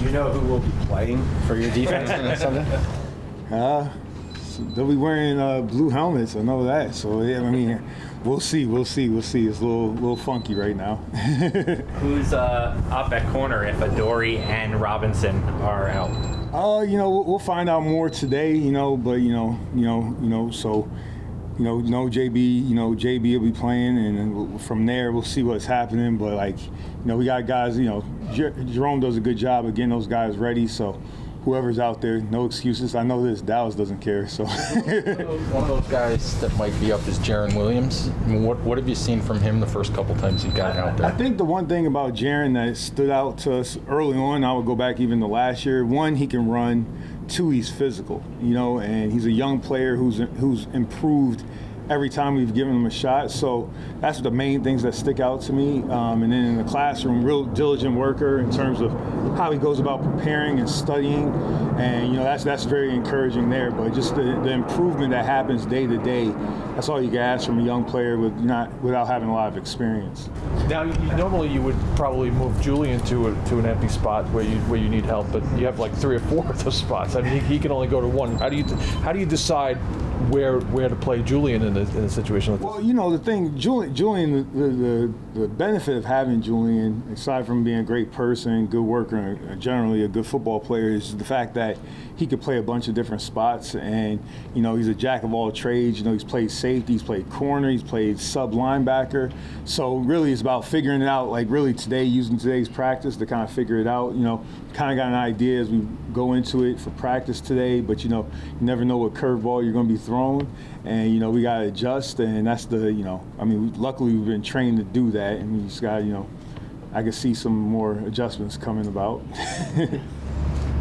Do you know who will be playing for your defense on Sunday? They'll be wearing blue helmets. I know that. So yeah, I mean, we'll see. It's a little funky right now. Who's up at corner if Adoree and Robinson are out? We'll find out more today. But so. JB will be playing, and from there we'll see what's happening. But we got guys. Jerome does a good job of getting those guys ready. So whoever's out there, no excuses. I know this Dallas doesn't care. So one of those guys that might be up is Jaren Williams. I mean, what have you seen from him the first couple times he got out there? I think the one thing about Jaren that stood out to us early on, I would go back even to last year. One, he can run. Two, he's physical. And he's a young player who's improved every time we've given him a shot. So that's the main things that stick out to me. And then in the classroom, real diligent worker in terms of how he goes about preparing and studying. And, that's very encouraging there. But just the improvement that happens day to day, that's all you can ask from a young player without having a lot of experience. Now, normally you would probably move Julian to an empty spot where you need help, but you have like 3 or 4 of those spots. I mean, he can only go to one. How do you decide where to play Julian in a situation like this? Well, the thing, Julian, the benefit of having Julian, aside from being a great person, good worker, and generally a good football player, is the fact that he could play a bunch of different spots. And, he's a jack of all trades. He's played safety, he's played corner, he's played sub linebacker. So really it's about figuring it out, really today, using today's practice to kind of figure it out. Kind of got an idea as we go into it for practice today, but you never know what curveball you're going to be thrown, and we got to adjust, and that's luckily we've been trained to do that, and we just got I can see some more adjustments coming about.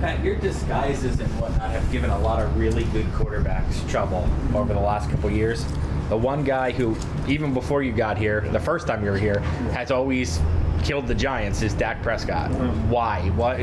Pat, your disguises and whatnot have given a lot of really good quarterbacks trouble over the last couple of years. The one guy who, even before you got here, the first time you were here, has always killed the Giants is Dak Prescott. Why? Why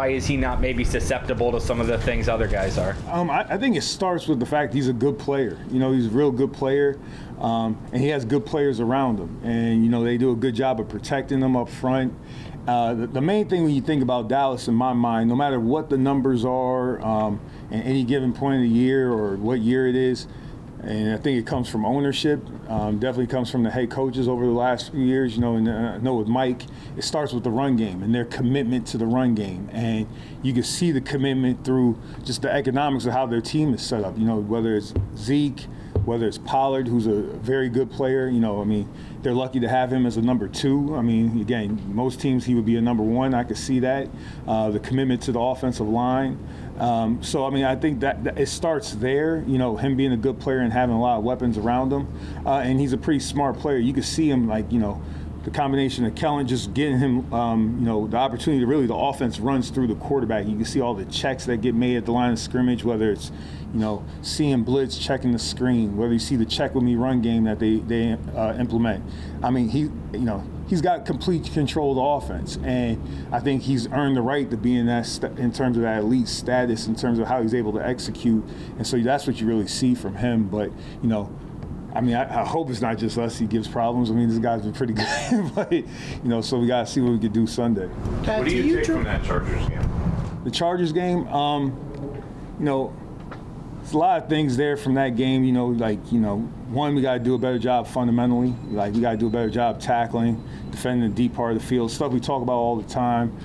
is he not maybe susceptible to some of the things other guys are? I think it starts with the fact he's a good player. He's a real good player, and he has good players around him. And they do a good job of protecting them up front. The main thing when you think about Dallas, in my mind, no matter what the numbers are, at any given point of the year or what year it is, and I think it comes from ownership, definitely comes from the head coaches over the last few years, and I know with Mike, it starts with the run game and their commitment to the run game. And you can see the commitment through just the economics of how their team is set up, whether it's Zeke, whether it's Pollard, who's a very good player, they're lucky to have him as a number 2. Again, most teams he would be a number 1. I could see that. The commitment to the offensive line. I think that it starts there, him being a good player and having a lot of weapons around him. And he's a pretty smart player. You can see him the combination of Kellen just getting him, the opportunity to really, the offense runs through the quarterback. You can see all the checks that get made at the line of scrimmage, whether it's, seeing blitz, checking the screen, whether you see the check with me run game that they implement. He's got complete control of the offense, and I think he's earned the right to be in that in terms of that elite status, in terms of how he's able to execute. And so that's what you really see from him. But I hope it's not just us he gives problems. This guy's been pretty good. But, so we got to see what we can do Sunday. What do you take from that Chargers game? The Chargers game, there's a lot of things there from that game. One, we got to do a better job fundamentally. We got to do a better job tackling, defending the deep part of the field, stuff we talk about all the time.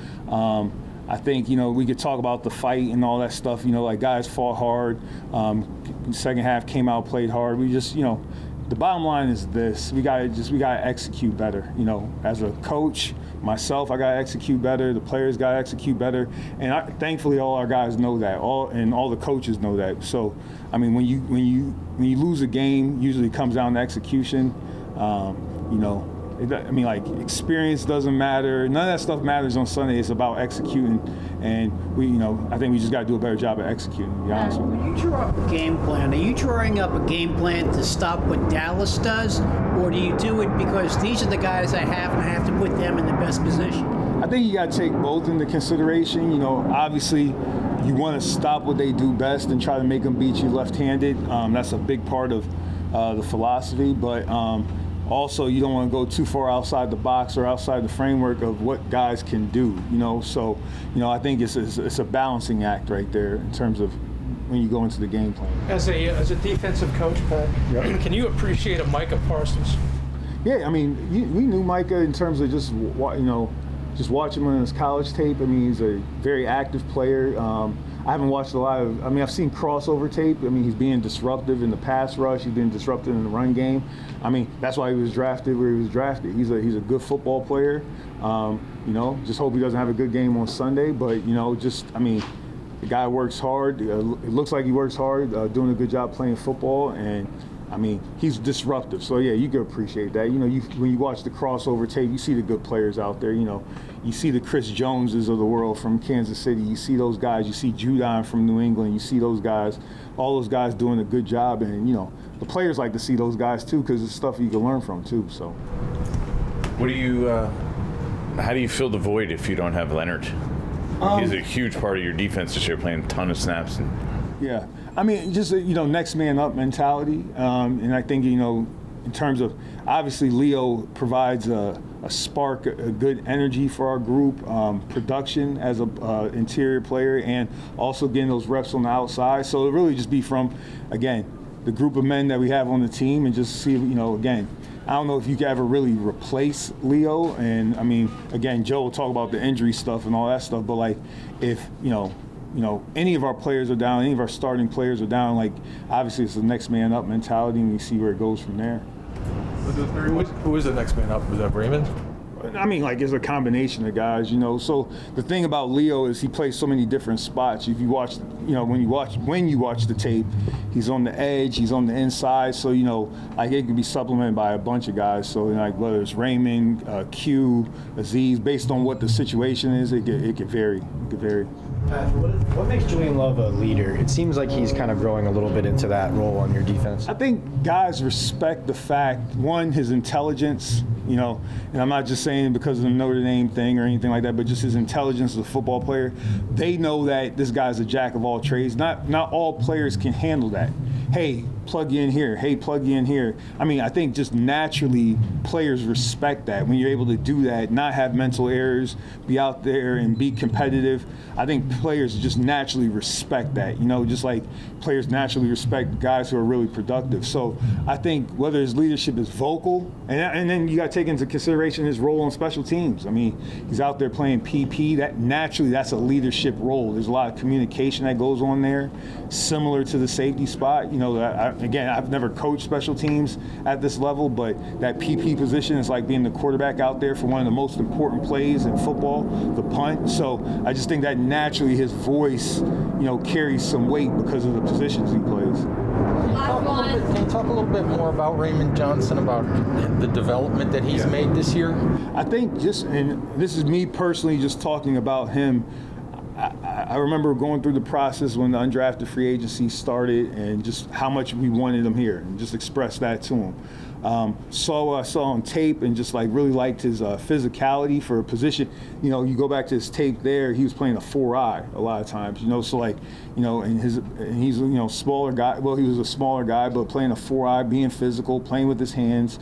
I think, we could talk about the fight and all that stuff. Guys fought hard. Second half came out, played hard. We just, the bottom line is this: we got to execute better. As a coach, myself, I got to execute better. The players got to execute better, and thankfully, all our guys know that. All the coaches know that. So, when you lose a game, usually it comes down to execution. Experience doesn't matter. None of that stuff matters on Sunday. It's about executing, and I think we just got to do a better job of executing, to be honest with you. When you draw up a game plan, are you drawing up a game plan to stop what Dallas does, or do you do it because these are the guys I have and I have to put them in the best position? I think you got to take both into consideration. Obviously, you want to stop what they do best and try to make them beat you left-handed. That's a big part of the philosophy, but also you don't want to go too far outside the box or outside the framework of what guys can do. So I think it's a balancing act right there in terms of when you go into the game plan. As a defensive coach, Pat, can you appreciate a Micah Parsons? Yeah, I mean, we knew Micah in terms of just watching him on his college tape. I mean, he's a very active player. I haven't watched a lot of. I mean, I've seen crossover tape. I mean, he's being disruptive in the pass rush. He's being disruptive in the run game. I mean, that's why he was drafted where he was drafted. He's a good football player. Just hope he doesn't have a good game on Sunday. But the guy works hard. It looks like he works hard, doing a good job playing football, and I mean, he's disruptive. So yeah, you can appreciate that. When you watch the crossover tape, you see the good players out there. You see the Chris Joneses of the world from Kansas City. You see those guys. You see Judon from New England. You see those guys, all those guys doing a good job. And the players like to see those guys too, because it's stuff you can learn from too. So, how do you fill the void if you don't have Leonard? He's a huge part of your defense this year, playing a ton of snaps. Yeah, I mean, just next man up mentality, and I think in terms of obviously Leo provides a spark, a good energy for our group, production as a interior player, and also getting those reps on the outside. So it really just be from again the group of men that we have on the team, and just see again. I don't know if you can ever really replace Leo, and I mean, again, Joe will talk about the injury stuff and all that stuff, but like if any of our players are down, any of our starting players are down, like obviously it's the next man up mentality, and we see where it goes from there. Who is the next man up? Was that Raymond? I mean, like, it's a combination of guys, So the thing about Leo is he plays so many different spots. If you watch, when you watch the tape, he's on the edge, he's on the inside. So like it could be supplemented by a bunch of guys. So like whether it's Raymond, Q, Aziz, based on what the situation is, it could vary. It could vary. What makes Julian Love a leader? It seems like he's kind of growing a little bit into that role on your defense. I think guys respect the fact, one, his intelligence, and I'm not just saying because of the Notre Dame thing or anything like that, but just his intelligence as a football player. They know that this guy's a jack of all trades. Not all players can handle that. Hey, plug you in here. Hey, plug you in here. I mean, I think just naturally players respect that. When you're able to do that, not have mental errors, be out there and be competitive, I think players just naturally respect that. Just like players naturally respect guys who are really productive. So I think whether his leadership is vocal, and then you got to take into consideration his role on special teams. I mean, he's out there playing PP. That's a leadership role. There's a lot of communication that goes on there, similar to the safety spot. Again, I've never coached special teams at this level, but that PP position is like being the quarterback out there for one of the most important plays in football, the punt. So I just think that naturally his voice, carries some weight because of the positions he plays. Can you talk a little bit more about Raymond Johnson, about the development that he's made this year? I think and this is me personally just talking about him, I remember going through the process when the undrafted free agency started and just how much we wanted him here, and just expressed that to him. Saw what I saw on tape and just like really liked his physicality for a position. You go back to his tape there, he was playing a 4-eye a lot of times, so like, and he's smaller guy. Well, he was a smaller guy, but playing a 4-eye, being physical, playing with his hands,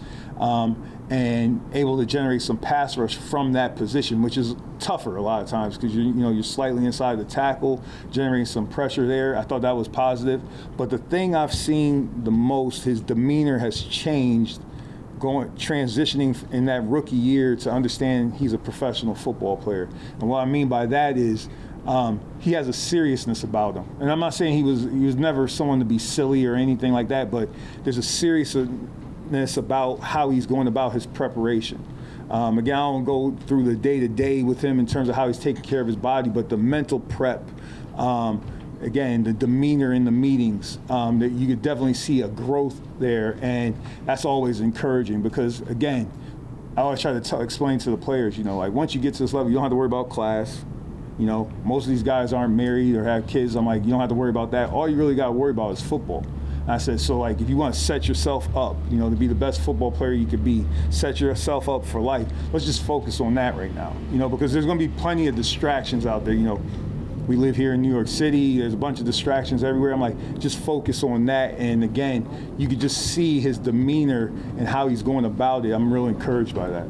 and able to generate some pass rush from that position, which is tougher a lot of times because you're slightly inside the tackle, generating some pressure there. I thought that was positive. But the thing I've seen the most, his demeanor has changed, transitioning in that rookie year to understand he's a professional football player. And what I mean by that is he has a seriousness about him. And I'm not saying he was never someone to be silly or anything like that, but there's a seriousness about how he's going about his preparation. Again, I don't go through the day-to-day with him in terms of how he's taking care of his body, but the mental prep, again, the demeanor in the meetings, that you could definitely see a growth there, and that's always encouraging because, again, I always try to explain to the players, like once you get to this level, you don't have to worry about class. Most of these guys aren't married or have kids. I'm like, you don't have to worry about that. All you really got to worry about is football. I said, so like if you want to set yourself up, to be the best football player you could be, set yourself up for life, let's just focus on that right now, because there's going to be plenty of distractions out there, We live here in New York City. There's a bunch of distractions everywhere. I'm like, just focus on that. And again, you could just see his demeanor and how he's going about it. I'm real encouraged by that.